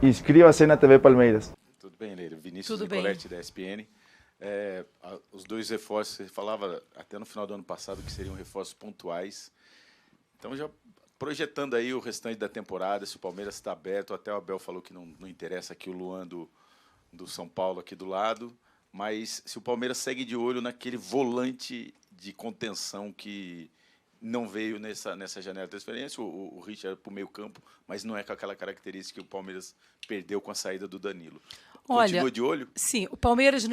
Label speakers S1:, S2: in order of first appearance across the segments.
S1: Inscríbase na TV Palmeiras.
S2: Tudo bem, Leila? Vinícius
S3: Tudo bem.
S2: Nicoletti, da ESPN. Os dois reforços, você falava até no final do ano passado que seriam reforços pontuais. Então, já projetando aí o restante da temporada, se o Palmeiras está aberto, até o Abel falou que não interessa aqui o Luan do São Paulo aqui do lado, mas se o Palmeiras segue de olho naquele volante de contenção que não veio nessa janela de transferência, o Richard para o meio campo, mas não é com aquela característica que o Palmeiras perdeu com a saída do Danilo. Continua de olho?
S3: Sim, o Palmeiras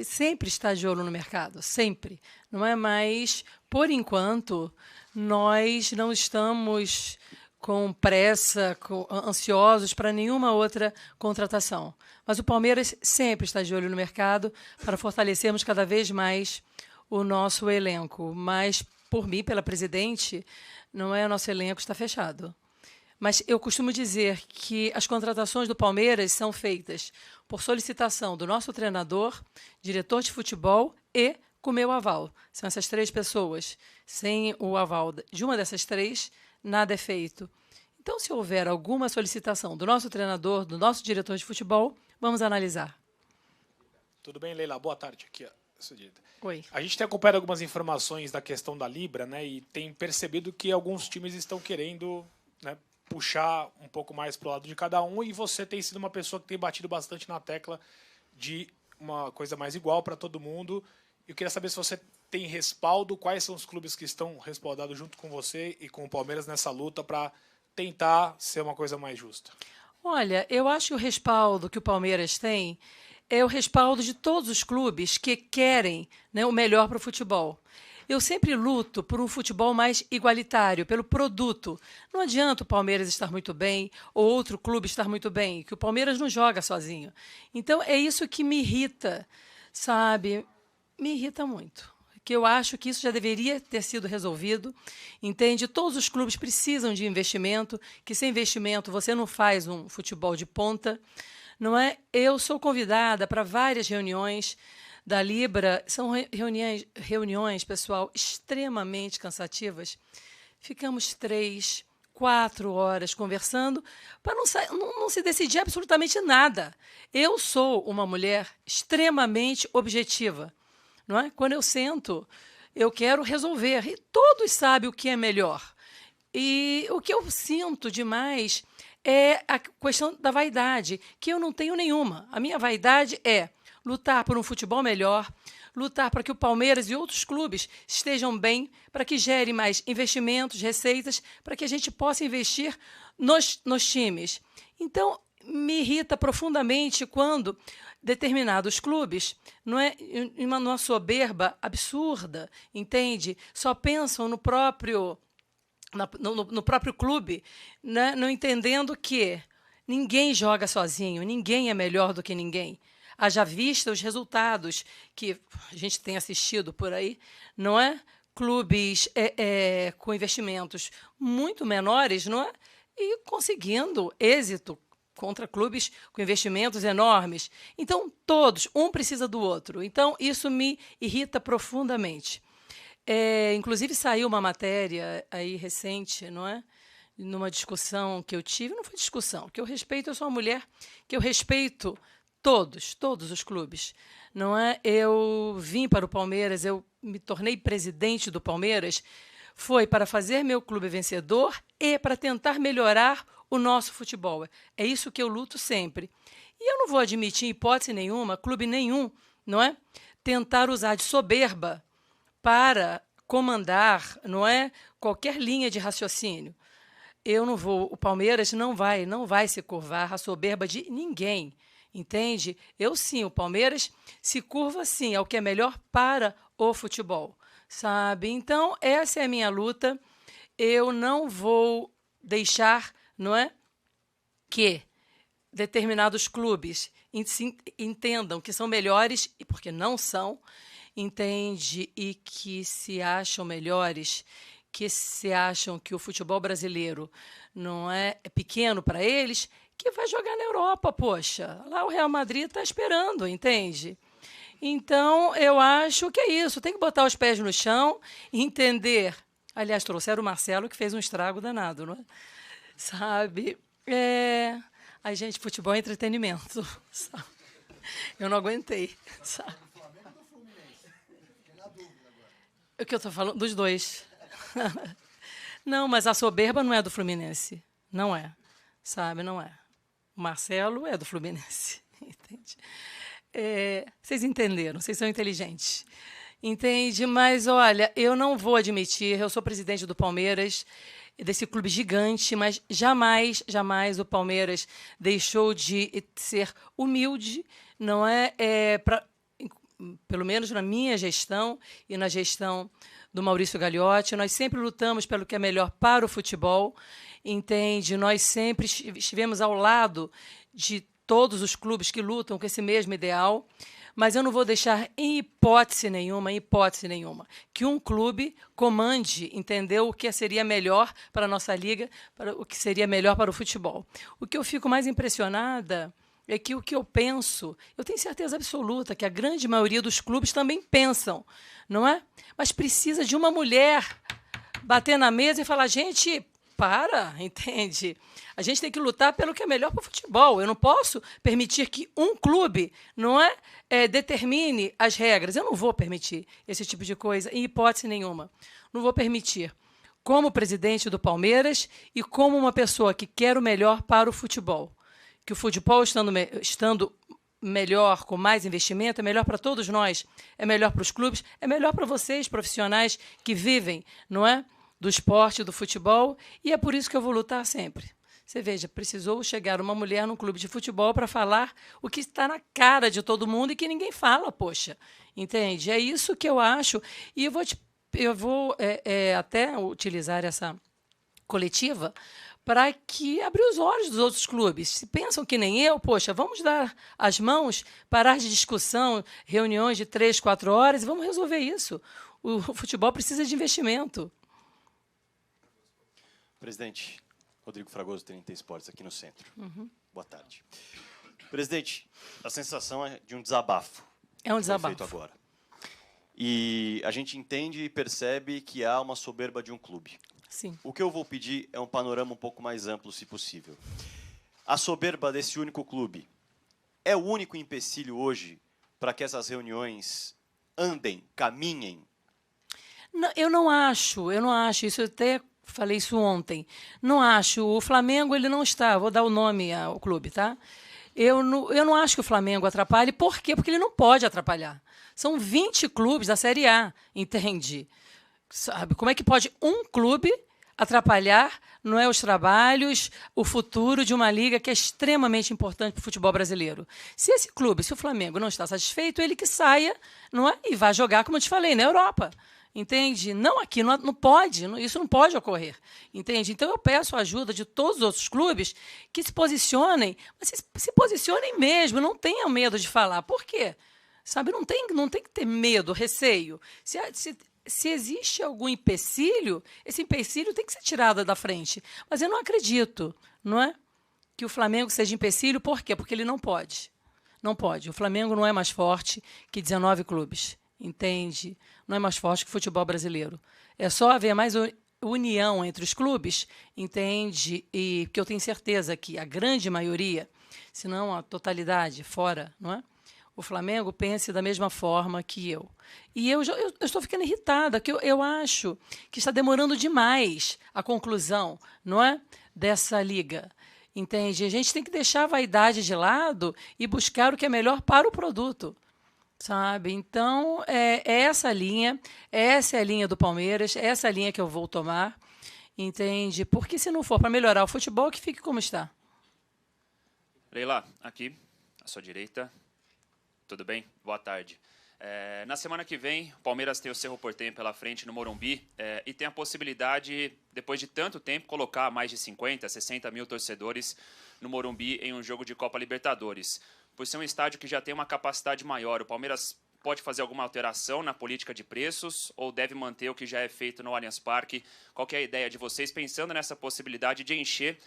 S3: sempre está de olho no mercado, sempre. Não é? Mas, por enquanto, nós não estamos com pressa, ansiosos para nenhuma outra contratação. Mas o Palmeiras sempre está de olho no mercado para fortalecermos cada vez mais o nosso elenco. Mas, por mim, pela presidente, não é, o nosso elenco está fechado. Mas eu costumo dizer que as contratações do Palmeiras são feitas por solicitação do nosso treinador, diretor de futebol e com meu aval. São essas três pessoas. Sem o aval de uma dessas três, nada é feito. Então, se houver alguma solicitação do nosso treinador, do nosso diretor de futebol, vamos analisar.
S4: Tudo bem, Leila? Boa tarde. Aqui,
S3: Oi.
S4: A gente tem acompanhado algumas informações da questão da Libra, né? E tem percebido que alguns times estão querendo, né, puxar um pouco mais para o lado de cada um, e você tem sido uma pessoa que tem batido bastante na tecla de uma coisa mais igual para todo mundo. Eu queria saber se você tem respaldo, quais são os clubes que estão respaldados junto com você e com o Palmeiras nessa luta para tentar ser uma coisa mais justa.
S3: Olha, eu acho que o respaldo que o Palmeiras tem é o respaldo de todos os clubes que querem, né, o melhor para o futebol. Eu sempre luto por um futebol mais igualitário, pelo produto. Não adianta o Palmeiras estar muito bem ou outro clube estar muito bem, que o Palmeiras não joga sozinho. Então, é isso que me irrita, sabe? Me irrita muito. Que eu acho que isso já deveria ter sido resolvido, entende? Todos os clubes precisam de investimento, que sem investimento você não faz um futebol de ponta, não é? Eu sou convidada para várias reuniões da Libra, são reuniões, pessoal, extremamente cansativas. Ficamos 3, 4 horas conversando para não se decidir absolutamente nada. Eu sou uma mulher extremamente objetiva. Não é? Quando eu sento, eu quero resolver. E todos sabem o que é melhor. E o que eu sinto demais é a questão da vaidade, que eu não tenho nenhuma. A minha vaidade é lutar por um futebol melhor, lutar para que o Palmeiras e outros clubes estejam bem, para que gere mais investimentos, receitas, para que a gente possa investir nos times. Então, me irrita profundamente quando determinados clubes, não é, numa soberba absurda, entende? Só pensam no próprio clube, né? Não entendendo que ninguém joga sozinho, ninguém é melhor do que ninguém. Haja vista os resultados que a gente tem assistido por aí, não é? Clubes com investimentos muito menores, não é? E conseguindo êxito contra clubes com investimentos enormes. Então, todos, um precisa do outro. Então, isso me irrita profundamente. Inclusive, saiu uma matéria aí recente, não é? Numa discussão que eu tive, não foi discussão, que eu respeito, eu sou uma mulher que eu respeito todos os clubes, não é? Eu vim para o Palmeiras, eu me tornei presidente do Palmeiras, foi para fazer meu clube vencedor e para tentar melhorar o nosso futebol. É isso que eu luto sempre. E eu não vou admitir, em hipótese nenhuma, clube nenhum, não é? Tentar usar de soberba para comandar, não é? Qualquer linha de raciocínio. O Palmeiras não vai se curvar à soberba de ninguém. Entende? O Palmeiras se curva, sim, ao que é melhor para o futebol, sabe? Então, essa é a minha luta. Eu não vou deixar, não é, que determinados clubes entendam que são melhores, porque não são, entende? E que se acham melhores, que se acham que o futebol brasileiro não é pequeno para eles, que vai jogar na Europa, poxa. Lá o Real Madrid está esperando, entende? Então, eu acho que é isso. Tem que botar os pés no chão e entender. Aliás, trouxeram o Marcelo, que fez um estrago danado, não é? Sabe? Ai, gente, futebol é entretenimento. Sabe? Eu não aguentei. Sabe? O que eu estou falando? Dos dois. Não, mas a soberba não é do Fluminense. Não é. Sabe, não é. O Marcelo é do Fluminense. Entende? Vocês entenderam, vocês são inteligentes. Entende? Mas, olha, eu não vou admitir, eu sou presidente do Palmeiras, desse clube gigante, mas jamais, jamais o Palmeiras deixou de ser humilde, não é? Pelo menos na minha gestão e na gestão do Maurício Gagliotti, nós sempre lutamos pelo que é melhor para o futebol, entende? Nós sempre estivemos ao lado de todos os clubes que lutam com esse mesmo ideal, mas eu não vou deixar em hipótese nenhuma, que um clube comande, entendeu, o que seria melhor para a nossa liga, para o que seria melhor para o futebol. O que eu fico mais impressionada é que o que eu penso, eu tenho certeza absoluta que a grande maioria dos clubes também pensam, não é? Mas precisa de uma mulher bater na mesa e falar, gente, entende? A gente tem que lutar pelo que é melhor para o futebol. Eu não posso permitir que um clube, não é, determine as regras. Eu não vou permitir esse tipo de coisa, em hipótese nenhuma. Não vou permitir. Como presidente do Palmeiras e como uma pessoa que quer o melhor para o futebol. Que o futebol, estando melhor, com mais investimento, é melhor para todos nós, é melhor para os clubes, é melhor para vocês, profissionais que vivem, não é, do esporte, do futebol, e é por isso que eu vou lutar sempre. Você veja, precisou chegar uma mulher num clube de futebol para falar o que está na cara de todo mundo e que ninguém fala, poxa, entende? É isso que eu acho, e eu vou até utilizar essa coletiva para que abrir os olhos dos outros clubes. Se pensam que nem eu, poxa, vamos dar as mãos, parar de discussão, reuniões de 3, 4 horas e vamos resolver isso. O futebol precisa de investimento.
S5: Presidente, Rodrigo Fragoso, TNT Esportes, aqui no centro. Boa tarde. Presidente, a sensação é de um desabafo.
S3: É um desabafo.
S5: Feito agora. E a gente entende e percebe que há uma soberba de um clube.
S3: Sim.
S5: O que eu vou pedir é um panorama um pouco mais amplo, se possível. A soberba desse único clube é o único empecilho hoje para que essas reuniões andem, caminhem?
S3: Não, eu não acho. Isso eu até falei isso ontem. Não acho. O Flamengo, ele não está. Vou dar o nome ao clube, tá? Eu não acho que o Flamengo atrapalhe. Por quê? Porque ele não pode atrapalhar. São 20 clubes da Série A, entende? Sabe? Como é que pode um clube atrapalhar, não é, os trabalhos, o futuro de uma liga que é extremamente importante para o futebol brasileiro? Se esse clube, se o Flamengo não está satisfeito, ele que saia, não é, e vá jogar, como eu te falei, na Europa. Entende? Não aqui, não pode, isso não pode ocorrer. Entende? Então, eu peço a ajuda de todos os outros clubes que se posicionem, mas se posicionem mesmo, não tenham medo de falar. Por quê? Sabe, não tem que ter medo, receio. Se existe algum empecilho, esse empecilho tem que ser tirado da frente. Mas eu não acredito, não é, que o Flamengo seja empecilho. Por quê? Porque ele não pode. Não pode. O Flamengo não é mais forte que 19 clubes. Entende? Não é mais forte que o futebol brasileiro. É só haver mais união entre os clubes, entende? E que eu tenho certeza que a grande maioria, se não a totalidade, fora, não é? O Flamengo pense da mesma forma que eu. E eu estou ficando irritada, que eu acho que está demorando demais a conclusão, não é, dessa liga. Entende? A gente tem que deixar a vaidade de lado e buscar o que é melhor para o produto. Sabe? Então, essa é a linha do Palmeiras, é essa a linha que eu vou tomar, entende? Porque se não for para melhorar o futebol, que fique como está.
S6: Leila, aqui, à sua direita. Tudo bem? Boa tarde. Na semana que vem, o Palmeiras tem o Cerro Porteño pela frente no Morumbi e tem a possibilidade, depois de tanto tempo, colocar mais de 50, 60 mil torcedores no Morumbi em um jogo de Copa Libertadores. Por ser um estádio que já tem uma capacidade maior, o Palmeiras pode fazer alguma alteração na política de preços ou deve manter o que já é feito no Allianz Parque? Qual que é a ideia de vocês pensando nessa possibilidade de encher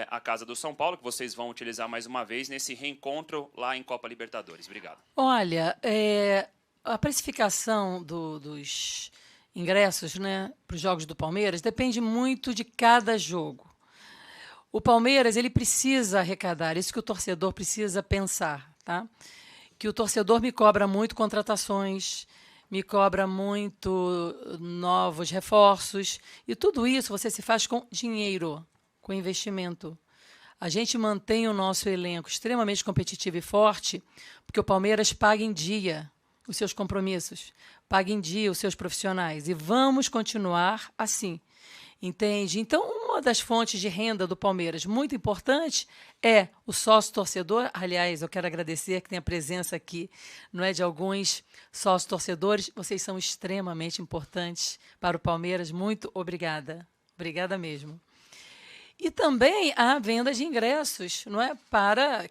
S6: a Casa do São Paulo, que vocês vão utilizar mais uma vez nesse reencontro lá em Copa Libertadores? Obrigado.
S3: Olha, a precificação dos ingressos, né, para os jogos do Palmeiras depende muito de cada jogo. O Palmeiras ele precisa arrecadar, isso que o torcedor precisa pensar, tá? Que o torcedor me cobra muito contratações, me cobra muito novos reforços, e tudo isso você se faz com dinheiro, com investimento. A gente mantém o nosso elenco extremamente competitivo e forte, porque o Palmeiras paga em dia os seus compromissos, paga em dia os seus profissionais, e vamos continuar assim. Entende? Então, uma das fontes de renda do Palmeiras muito importante é o sócio-torcedor. Aliás, eu quero agradecer que tem a presença aqui, não é, de alguns sócios-torcedores. Vocês são extremamente importantes para o Palmeiras. Muito obrigada. Obrigada mesmo. E também a venda de ingressos, não é, para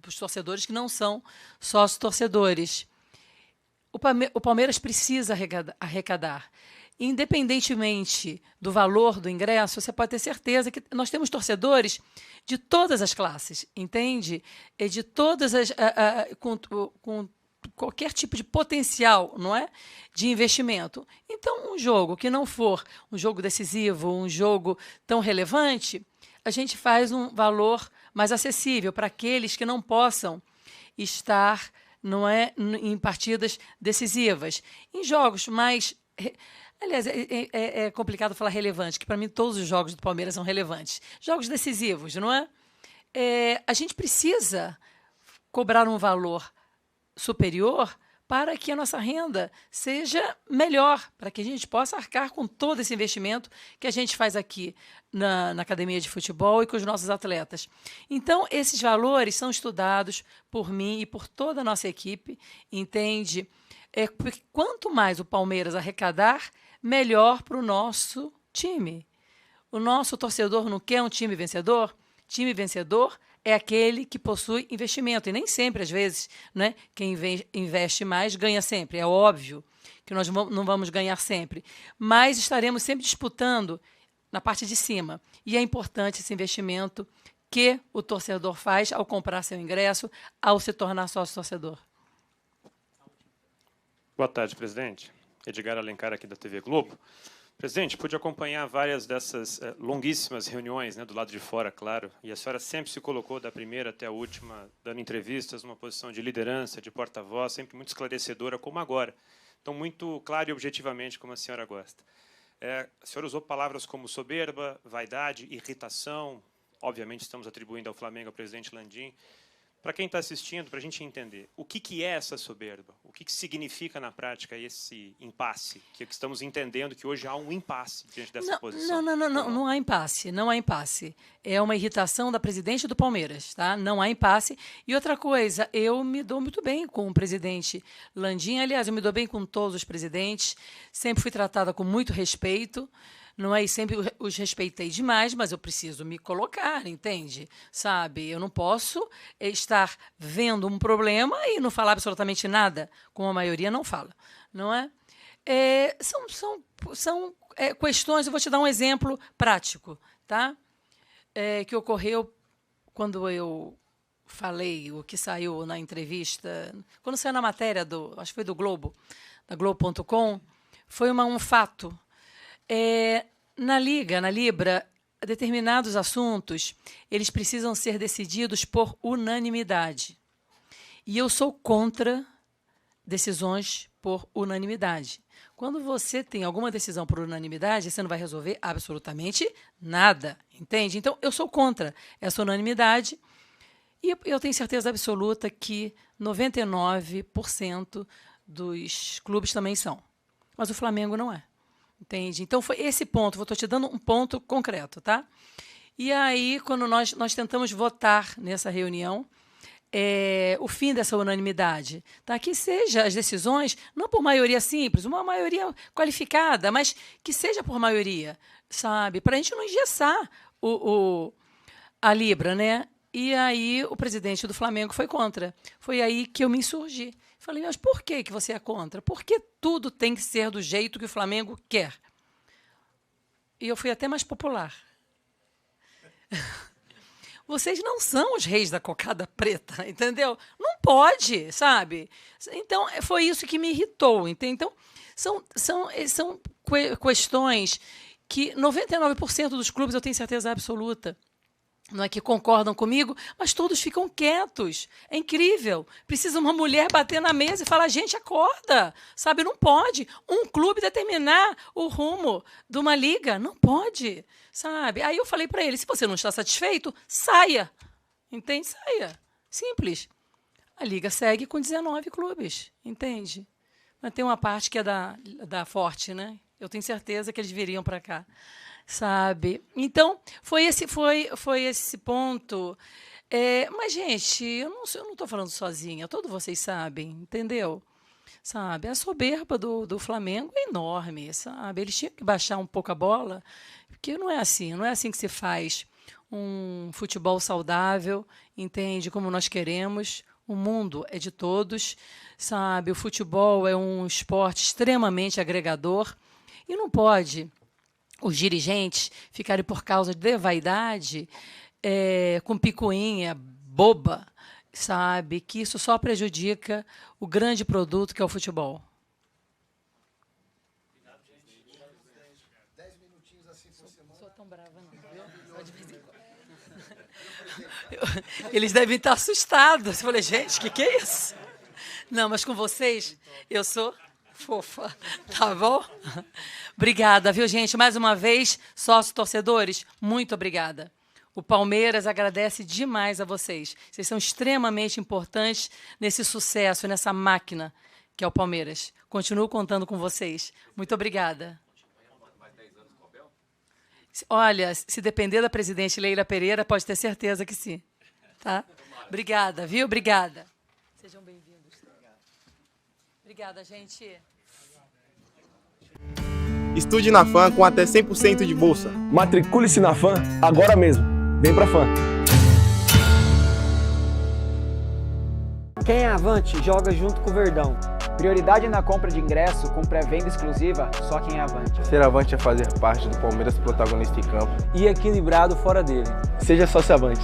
S3: os torcedores que não são sócios-torcedores. O Palmeiras precisa arrecadar. Independentemente do valor do ingresso, você pode ter certeza que nós temos torcedores de todas as classes, entende? E de todas as com qualquer tipo de potencial, não é, de investimento. Então, um jogo que não for um jogo decisivo, um jogo tão relevante, a gente faz um valor mais acessível para aqueles que não possam estar, não é, em partidas decisivas, em jogos mais. Aliás, é complicado falar relevante, que para mim todos os jogos do Palmeiras são relevantes. Jogos decisivos, não é? A gente precisa cobrar um valor superior para que a nossa renda seja melhor, para que a gente possa arcar com todo esse investimento que a gente faz aqui na academia de futebol e com os nossos atletas. Então, esses valores são estudados por mim e por toda a nossa equipe, entende? Porque quanto mais o Palmeiras arrecadar, melhor para o nosso time. O nosso torcedor não quer um time vencedor? Time vencedor é aquele que possui investimento. E nem sempre, às vezes, né, quem investe mais ganha sempre. É óbvio que nós não vamos ganhar sempre. Mas estaremos sempre disputando na parte de cima. E é importante esse investimento que o torcedor faz ao comprar seu ingresso, ao se tornar sócio-torcedor.
S7: Boa tarde, presidente. Edgar Alencar, aqui da TV Globo. Presidente, pude acompanhar várias dessas longuíssimas reuniões, né, do lado de fora, claro, e a senhora sempre se colocou, da primeira até a última, dando entrevistas, numa posição de liderança, de porta-voz, sempre muito esclarecedora, como agora. Então, muito claro e objetivamente, como a senhora gosta. A senhora usou palavras como soberba, vaidade, irritação. Obviamente, estamos atribuindo ao Flamengo, ao presidente Landim. Para quem está assistindo, para a gente entender, o que é essa soberba? O que significa na prática esse impasse? Que estamos entendendo que hoje há um impasse diante dessa posição.
S3: Não há impasse, não há impasse. É uma irritação da presidente do Palmeiras, tá? Não há impasse. E outra coisa, eu me dou muito bem com o presidente Landim. Aliás, eu me dou bem com todos os presidentes. Sempre fui tratada com muito respeito. Não é? E sempre os respeitei demais, mas eu preciso me colocar, entende? Sabe? Eu não posso estar vendo um problema e não falar absolutamente nada, como a maioria não fala, não é? São questões, eu vou te dar um exemplo prático, tá? Que ocorreu quando eu falei, o que saiu na entrevista, quando saiu na matéria, acho que foi do Globo, da Globo.com, foi um fato. Na Libra, determinados assuntos, eles precisam ser decididos por unanimidade. E eu sou contra decisões por unanimidade. Quando você tem alguma decisão por unanimidade, você não vai resolver absolutamente nada, entende? Então, eu sou contra essa unanimidade e eu tenho certeza absoluta que 99% dos clubes também são. Mas o Flamengo não é. Entende? Então, foi esse ponto. Estou te dando um ponto concreto, tá? E aí, quando nós tentamos votar nessa reunião, o fim dessa unanimidade, tá? Que seja as decisões, não por maioria simples, uma maioria qualificada, mas que seja por maioria, sabe? Para a gente não engessar a Libra, né? E aí, o presidente do Flamengo foi contra. Foi aí que eu me insurgi. Falei, mas por que você é contra? Porque tudo tem que ser do jeito que o Flamengo quer. E eu fui até mais popular. Vocês não são os reis da cocada preta, entendeu? Não pode, sabe? Então, foi isso que me irritou. Então, são questões que 99% dos clubes, eu tenho certeza absoluta, não é que concordam comigo, mas todos ficam quietos. É incrível. Precisa uma mulher bater na mesa e falar, gente, acorda. Sabe, não pode um clube determinar o rumo de uma liga. Não pode, sabe? Aí eu falei para ele, se você não está satisfeito, saia. Entende? Saia. Simples. A liga segue com 19 clubes, entende? Mas tem uma parte que é da Forte, né? Eu tenho certeza que eles viriam para cá. Sabe? Então, foi esse ponto. Mas, gente, eu não estou falando sozinha, todos vocês sabem, entendeu? Sabe? A soberba do Flamengo é enorme, sabe? Eles tinham que baixar um pouco a bola, porque não é assim que se faz um futebol saudável, entende? Como nós queremos. O mundo é de todos, sabe? O futebol é um esporte extremamente agregador e não pode os dirigentes ficarem por causa de vaidade, com picuinha boba, sabe? Que isso só prejudica o grande produto que é o futebol.
S8: 10 minutinhos assim por semana.
S3: Não sou tão brava, não, viu? Só de vez em quando. Eles devem estar assustados. Eu falei, gente, o que é isso? Não, mas com vocês, eu sou fofa, tá bom? Obrigada, viu, gente? Mais uma vez, sócios torcedores, muito obrigada. O Palmeiras agradece demais a vocês. Vocês são extremamente importantes nesse sucesso, nessa máquina que é o Palmeiras. Continuo contando com vocês. Muito obrigada. Olha, se depender da presidente Leila Pereira, pode ter certeza que sim. Tá? Obrigada, viu? Obrigada. Sejam bem-vindos. Obrigada, gente.
S9: Estude na FAM com até 100% de bolsa.
S10: Matricule-se na FAM agora mesmo. Vem pra FAM.
S11: Quem é Avante joga junto com o Verdão.
S12: Prioridade na compra de ingresso com pré-venda exclusiva, só quem é Avante.
S9: Ser Avante é fazer parte do Palmeiras protagonista em campo.
S10: E equilibrado fora dele.
S9: Seja sócio Avante.